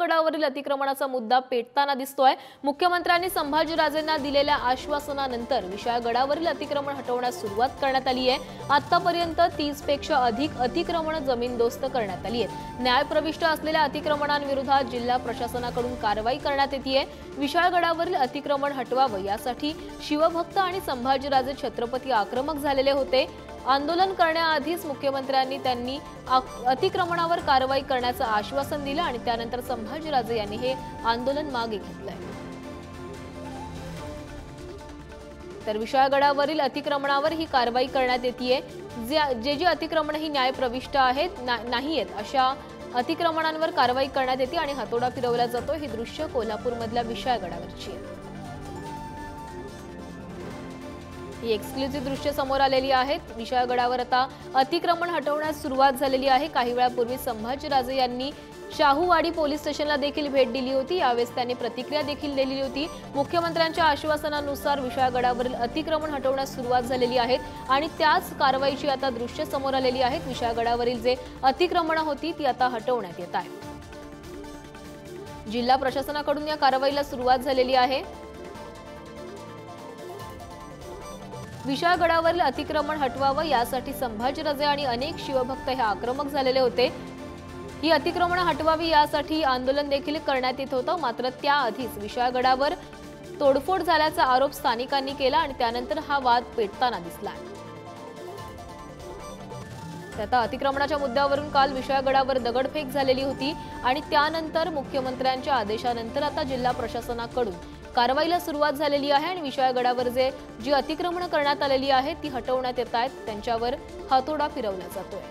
विशाळगडावरील अतिक्रमणाचा मुद्दा पेटताना दिसतोय। मुख्यमंत्र्यांनी संभाजीराजेंना दिलेल्या आश्वासनानंतर विशाळगडावरील अतिक्रमण हटवण्यास सुरुवात करण्यात आली आहे। आतापर्यंत 30 पेक्षा अधिक अतिक्रमण जमीनदोस्त करण्यात आली आहेत। न्यायप्रविष्ट असलेल्या अतिक्रमणांविरोधात जिल्हा प्रशासनाकडून कारवाई करण्यात येते। विशाळगडावरील अतिक्रमण हटवावं यासाठी शिवभक्त आणि संभाजीराजे छत्रपती आक्रमक झालेले होते। आंदोलन करण्याआधीच मुख्यमंत्र्यांनी त्यांनी अतिक्रमणावर कारवाई करण्याचं आश्वासन दिलं आणि त्यानंतर संभाजीराजे यांनी हे आंदोलन मागे घेतलंय। तर विशाळगडावरील अतिक्रमणावर ही कारवाई करण्यात येते। जे अतिक्रमण ही न्यायप्रविष्ट आहेत नाहीत अशा अतिक्रमणांवर कारवाई करण्यात येते आणि हातोडा फिरवला जातो। हे दृश्य कोल्हापूरमधल्या विशाळगडावरची आहे। ही एक्सक्लुझिव्ह दृश्य समोर आलेली आहेत। विशाळगडावर आता अतिक्रमण हटवण्यास सुरुवात झालेली आहे। काही वेळापूर्वी संभाजीराजे यांनी शाहूवाडी पोलीस स्टेशनला देखील भेट दिली होती। यावेळेस त्यांनी प्रतिक्रिया देखील दिली होती। मुख्यमंत्र्यांच्या आश्वासनानुसार विशाळगडावरील अतिक्रमण हटवण्यास सुरुवात झालेली आहे आणि त्याच कारवाईची आता दृश्य समोर आलेली आहेत। विशाळगडावरील जे अतिक्रमण होती ती आता हटवण्यात येत आहे। जिल्हा प्रशासनाकडून या कारवाईला सुरुवात झालेली आहे। विशाळगडावरील अतिक्रमण हटवावं यासाठी संभाजीराजे आणि अनेक शिवभक्त हे आक्रमक झालेले होते। ही अतिक्रमण हटवावी यासाठी आंदोलन देखील करण्यात येत होतं। मात्र त्याआधीच विशाळगडावर तोडफोड झाल्याचा आरोप स्थानिकांनी केला आणि त्यानंतर हा वाद पेटताना दिसला। आता अतिक्रमणाच्या मुद्द्यावरून काल विशाळगडावर दगडफेक झालेली होती आणि त्यानंतर मुख्यमंत्र्यांच्या आदेशानंतर आता जिल्हा प्रशासनाकडून कारवाईला सुरुवात झालेली आहे आणि विशाळगडावर जी अतिक्रमण करण्यात आलेली आहेत ती हटवण्यात येत आहेत। त्यांच्यावर हातोडा फिरवला जातोय।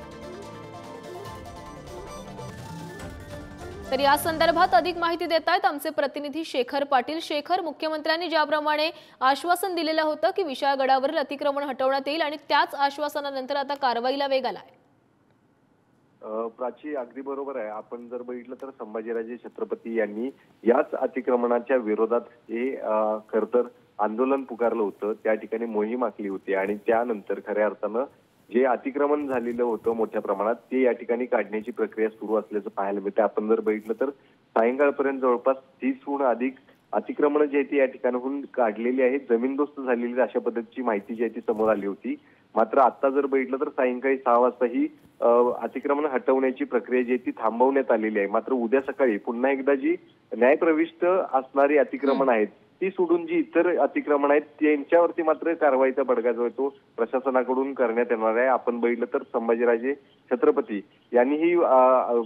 तर या संदर्भात अधिक माहिती देत आहेत आमचे प्रतिनिधी शेखर पाटील। शेखर, मुख्यमंत्र्यांनी ज्याप्रमाणे आश्वासन दिलेलं होतं की विशाळगडावरील अतिक्रमण हटवण्यात येईल आणि त्याच आश्वासनानंतर आता कारवाईला वेग आलाय। प्राची, अगदी बरोबर आहे। आपण जर बघितलं तर संभाजीराजे छत्रपती यांनी याच अतिक्रमणाच्या विरोधात हे खरं तर आंदोलन पुकारलं होतं। त्या ठिकाणी मोहीम आखली होती आणि त्यानंतर खऱ्या अर्थानं जे अतिक्रमण झालेलं होतं मोठ्या प्रमाणात ते या ठिकाणी काढण्याची प्रक्रिया सुरू असल्याचं पाहायला मिळतं। आपण जर बघितलं तर सायंकाळपर्यंत जवळपास 30हून अधिक अतिक्रमण जी आहे ती या ठिकाणाहून काढलेली आहेत, जमीनदोस्त झालेली अशा पद्धतीची माहिती जी आहे ती समोर आली होती। मात्र आता जर बघितलं तर सायंकाळी 6 वाजता ही अतिक्रमण हटवण्याची प्रक्रिया जी ती थांबवण्यात आलेली आहे। मात्र उद्या सकाळी पुन्हा एकदा जी न्यायप्रविष्ट असणारी अतिक्रमण आहेत ती सोडून जी इतर अतिक्रमण आहेत त्यांच्यावरती मात्र कारवाईचा बडगा जो आहे तो प्रशासनाकडून करण्यात येणार आहे। आपण बघितलं तर संभाजीराजे छत्रपती यांनी ही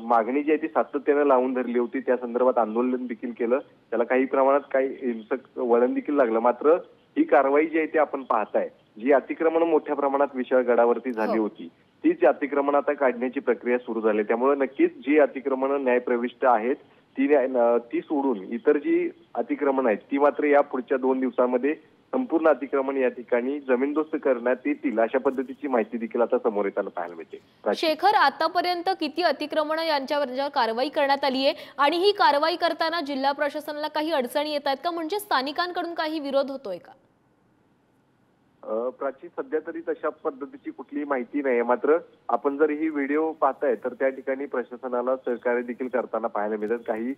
मागणी जी आहे ती सातत्याने लावून धरली होती। त्या संदर्भात आंदोलन देखील केलं, त्याला काही प्रमाणात काही हिंसक वळण देखील लागलं। मात्र ही कारवाई जी आहे ती आपण पाहताय, जी अतिक्रमण मोठ्या प्रमाणात विशाळगडावरती झाली होती तीच अतिक्रमण आता काढण्याची प्रक्रिया सुरू झाली। त्यामुळे नक्कीच जी अतिक्रमण न्यायप्रविष्ट आहेत ती सोडून इतर जी अतिक्रमण आहेत ती मात्र या पुढच्या 2 दिवसांमध्ये संपूर्ण अतिक्रमण या ठिकाणी जमीनदोस्त करण्यात येतील अशा पद्धतीची माहिती देखील आता समोर येताना पाहायला मिळते। शेखर, आतापर्यंत किती अतिक्रमण यांच्यावर कारवाई करण्यात आली आहे आणि ही कारवाई करताना जिल्हा प्रशासनाला काही अडचणी येत आहेत का, म्हणजे स्थानिकांकडून काही विरोध होतोय का? प्राची, सध्या तरी तशा पद्धतीची कुठलीही माहिती नाही। मात्र आपण जर ही व्हिडिओ पाहताय तर त्या ठिकाणी प्रशासनाला सहकार्य देखील करताना पाहायला मिळतात। काही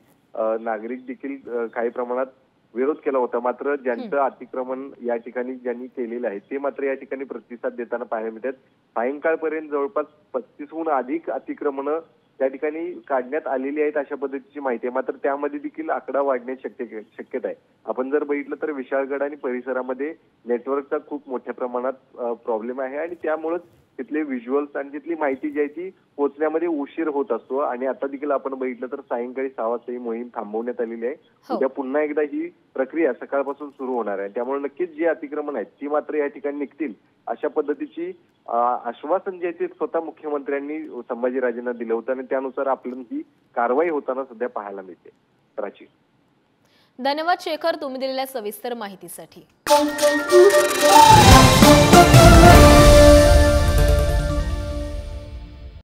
नागरिक देखील काही प्रमाणात विरोध केला होता। मात्र ज्यांचं अतिक्रमण या ठिकाणी ज्यांनी केलेलं आहे ते मात्र या ठिकाणी प्रतिसाद देताना पाहायला मिळतात। सायंकाळपर्यंत जवळपास 35हून अधिक अतिक्रमण त्या ठिकाणी काढण्यात आलेली आहेत अशा पद्धतीची माहिती आहे। मात्र त्यामध्ये देखील आकडा वाढण्याची शक्यता आहे। आपण जर बघितलं तर विशाळगड आणि परिसरामध्ये नेटवर्कचा खूप मोठ्या प्रमाणात प्रॉब्लेम आहे आणि त्यामुळेच तिथले व्हिज्युअल्स आणि तिथली माहिती जी आहे ती पोहोचण्यामध्ये उशीर होत असतो। आणि आता देखील आपण बघितलं तर सायंकाळी 6 वाजता ही मोहीम थांबवण्यात आलेली आहे। उद्या पुन्हा एकदा ही प्रक्रिया सकाळपासून सुरू होणार आहे। त्यामुळे नक्कीच जी अतिक्रमण आहेत ती मात्र या ठिकाणी निघतील अशा पद्धतीची आश्वासन जे आहे ते स्वतः मुख्यमंत्र्यांनी संभाजीराजेंना दिलं होतं आणि त्यानुसार आपल्याला ही कारवाई होताना सध्या पाहायला मिळते। प्राची, धन्यवाद शेखर, तुम्ही दिलेल्या सविस्तर माहितीसाठी।